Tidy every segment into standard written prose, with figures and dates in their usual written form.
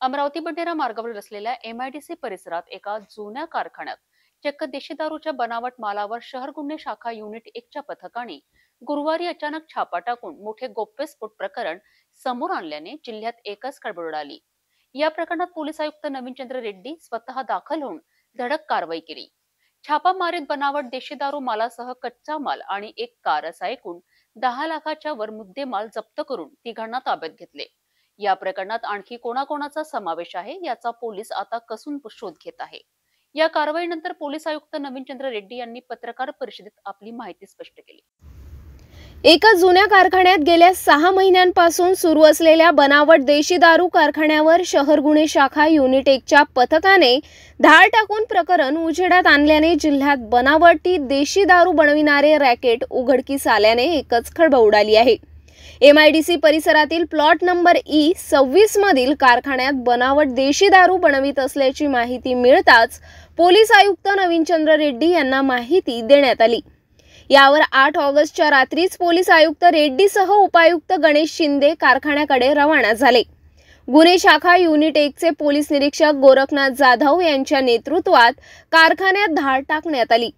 अमरावती बंडेरा मार्गावर असलेल्या एमआयडीसी परिसरात एका जुन्या कारखान्यात चक्क देशी दारूच्या बनावट मालावर शहर गुन्हे शाखा युनिट 1च्या पथकाने गुरुवारी अचानक छापा टाकून मोठे गौप्यस्फोट प्रकरण समोर आणल्याने जिल्ह्यात एकच खळबळ उडाली। या प्रकरणात पोलीस आयुक्त नवीनचंद्र रेड्डी स्वतः दाखल होऊन धडक कारवाई केली। छापा मारीत बनावट देशी दारू मालासह कच्चा माल आणि एक कार असा एकूण 10 लाखाच्या वर मुद्देमाल जप्त करून तिघांना ताब्यात घेतले। या प्रकरणात आणखी कोणाकोणाचा समावेश आहे याचा पोलीस आता कसून शोध घेत आहे। या कारवाईनंतर पोलीस आयुक्त नवीनचंद्र रेड्डी यांनी पत्रकार परिषदेत आपली माहिती स्पष्ट केली। एका जुन्या कारखान्यात गेल्या 6 महिन्यांपासून सुरू असलेल्या बनावट देशी दारू कारखान्यावर शहर गुन्हे शाखा युनिट 1च्या पथकाने धाड टाकून प्रकरण उजेडात आणल्याने जिल्ह्यात बनावटी देशी दारू बनविणारे रॅकेट उघडकीस आल्याने एकच खळबळ उडाली आहे। एमआयडीसी परिसरातील प्लॉट नंबर E26 मधील कारखान्यात बनावट देशी दारू बनवित असल्याची माहिती मिळताच पोलीस आयुक्त नवीनचंद्र रेड्डी यांना माहिती देण्यात आली। यावर 8 ऑगस्टच्या रात्रीच पोलीस आयुक्त रेड्डीसह उपायुक्त गणेश शिंदे कारखान्याकडे रवाना झाले। गुन्हे शाखा युनिट 1चे पोलीस निरीक्षक गोरखनाथ जाधव यांच्या नेतृत्वात कारखान्यात धाड टाकण्यात आली।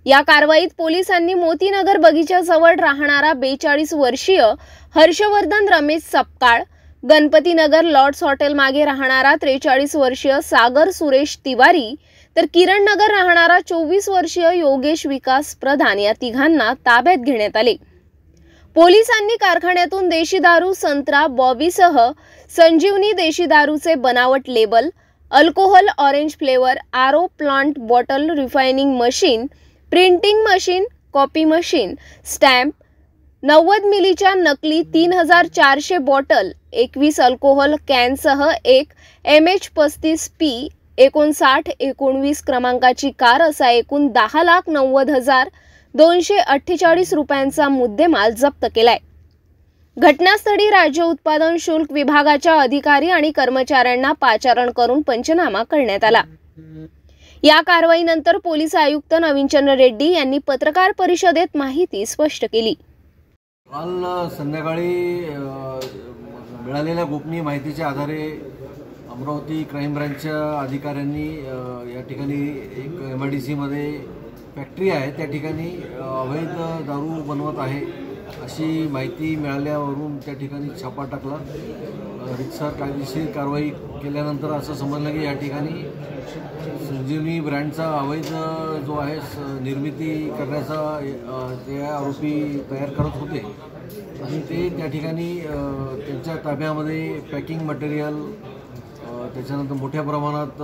या कारवाईत पोलिसांनी मोतीनगर बगीच्याजवळ राहणारा 42 वर्षीय हर्षवर्धन रमेश सपकाळ, गणपतीनगर लॉर्ड्स हॉटेल मागे राहणारा 43 वर्षीय सागर सुरेश तिवारी तर किरण नगर राहणारा 24 वर्षीय योगेश विकास प्रधान या तिघांना ताब्यात घेण्यात आले। पोलिसांनी कारखान्यातून देशी दारू संत्रा बॉबीसह संजीवनी देशी दारूचे बनावट label, alcohol orange flavour, RO plant bottle refining machine, printing machine, copy machine, stamp, 90 मिलीच्या नकली 3400 बॉटल, 21 अल्कोहोल कॅनसह एक MH35P 5919 क्रमांकाची कार असा एकूण 10,90,248 रुपयांचा मुद्देमाल जप्त केलाय। घटनास्थळी राज्य उत्पादन शुल्क विभागाच्या अधिकारी आणि कर्मचाऱ्यांना पाचारण करून पंचनामा करण्यात आला। या कारवाईनंतर पोलीस आयुक्त नवीनचंद्र रेड्डी यांनी पत्रकार परिषदेत माहिती स्पष्ट केली। काल संध्याकाळी मिळालेल्या गोपनीय माहितीच्या आधारे अमरावती क्राईम ब्रांचच्या अधिकाऱ्यांनी या ठिकाणी एक एमआयडीसी मध्ये फॅक्टरी आहे, त्या ठिकाणी अवैध दारू बनवत आहे अशी माहिती मिळाल्यावरून त्या ठिकाणी छापा टाकला। रितसर कायदेशीर कारवाई केल्यानंतर असं समजलं की या ठिकाणी संजीवनी ब्रँडचा अवैध जो आहे निर्मिती करण्याचा ते आरोपी तयार करत होते आणि ते त्या ठिकाणी त्यांच्या ताब्यामध्ये पॅकिंग मटेरियल, त्याच्यानंतर मोठ्या प्रमाणात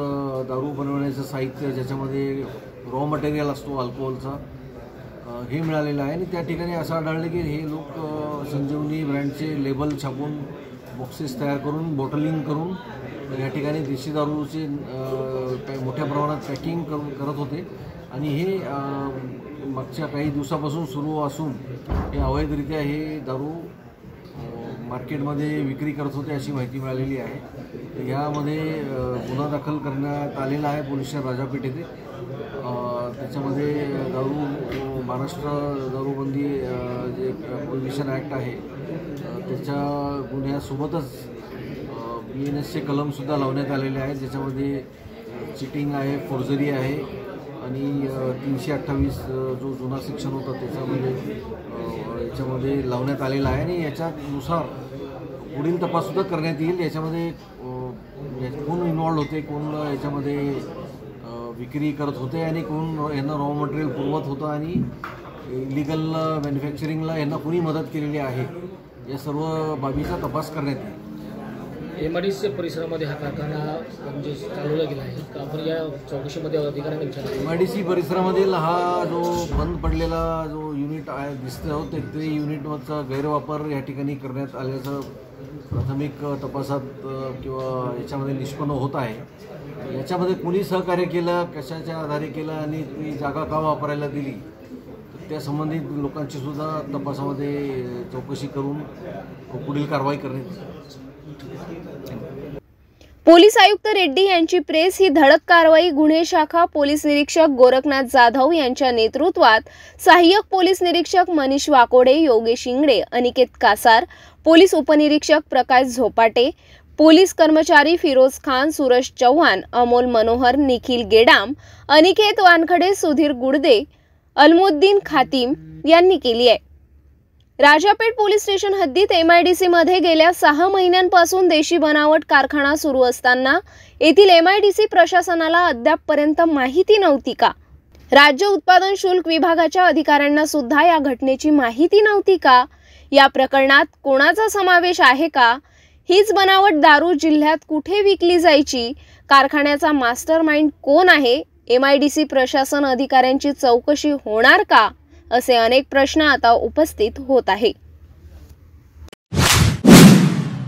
दारू बनवण्याचं साहित्य ज्याच्यामध्ये रॉ मटेरियल असतो अल्कोहोलचा, हे मिळालेलं आहे। आणि त्या ठिकाणी असं आढळलं की हे लोक संजीवनी ब्रँडचे लेबल छापून बॉक्सेस तयार करून बॉटलिंग करून या ठिकाणी देशी दारूचे मोठ्या प्रमाणात पॅकिंग करत होते आणि हे मागच्या काही दिवसापासून सुरू असून हे अवैधरित्या हे दारू मार्केटमध्ये विक्री करत होते अशी माहिती मिळालेली आहे। यामध्ये गुन्हा दाखल करण्यात आलेला आहे पोलीस स्टेशन राजापेठ येथे। त्याच्यामध्ये दारू महाराष्ट्र दारूबंदी जे प्रोहिबिशन ॲक्ट आहे त्याच्या गुन्ह्यासोबतच BNSचे कलमसुद्धा लावण्यात आलेले आहेत, ज्याच्यामध्ये चिटिंग आहे, फोर्जरी आहे आणि 328 जो जुना सेक्शन होता त्याच्यामध्ये याच्यामध्ये लावण्यात आलेला आहे। आणि याच्यानुसार पुढील तपाससुद्धा करण्यात येईल। याच्यामध्ये कोण इन्व्हॉल्व होते, कोण याच्यामध्ये विक्री करत होते आणि कोण यांना रॉ मटेरियल पुरवत होतं आणि इलिगल मॅन्युफॅक्चरिंगला यांना कोणी मदत केलेली आहे या सर्व बाबीचा तपास करण्यात येईल। एमआयडीसी परिसरामध्ये हा कारखाना म्हणजे चालवला गेला आहे का? आपण या चौकशीमध्ये अधिकाऱ्यांनी विचारलं एमआयडीसी परिसरामधील हा जो बंद पडलेला जो युनिट आहे दिसतो ते युनिटचा गैरवापर या ठिकाणी करण्यात आल्याचं प्राथमिक तपासात किंवा याच्यामध्ये निष्पन्न होत आहे। याच्यामध्ये कोणी सहकार्य केलं, कशाच्या आधारे केलं आणि ती जागा का वापरायला दिली त्या संबंधित लोकांची सुद्धा तपासामध्ये चौकशी करून पुढील कारवाई करण्यात येईल। पोलीस आयुक्त रेड्डी यांची प्रेस ही धडक कारवाई गुन्हे शाखा पोलीस निरीक्षक गोरखनाथ जाधव यांच्या नेतृत्वात सहाय्यक पोलीस निरीक्षक मनीष वाकोडे, योगेश इंगडे, अनिकेत कासार, पोलीस उपनिरीक्षक प्रकाश झोपाटे, पोलीस कर्मचारी फिरोज खान, सूरज चव्हाण, अमोल मनोहर, निखिल गेडाम, अनिकेत वानखडे, सुधीर गुडदे, अलमुद्दीन खातीम यांनी केली आहे। राजापेठ पोलीस स्टेशन हद्दीत MIDC मध्ये गेल्या 6 महिन्यांपासून देशी बनावट कारखाना सुरू असताना येथील MIDC प्रशासनाला अद्यापपर्यंत माहिती नव्हती का? राज्य उत्पादन शुल्क विभागाच्या अधिकाऱ्यांना सुद्धा या घटनेची माहिती नव्हती का? या प्रकरणात कोणाचा समावेश आहे का? हीच बनावट दारू जिल्ह्यात कुठे विकली जायची? कारखान्याचा मास्टरमाइंड कोण आहे? MIDC प्रशासन अधिकाऱ्यांची चौकशी होणार का? असे अनेक प्रश्न आता उपस्थित होत आहे।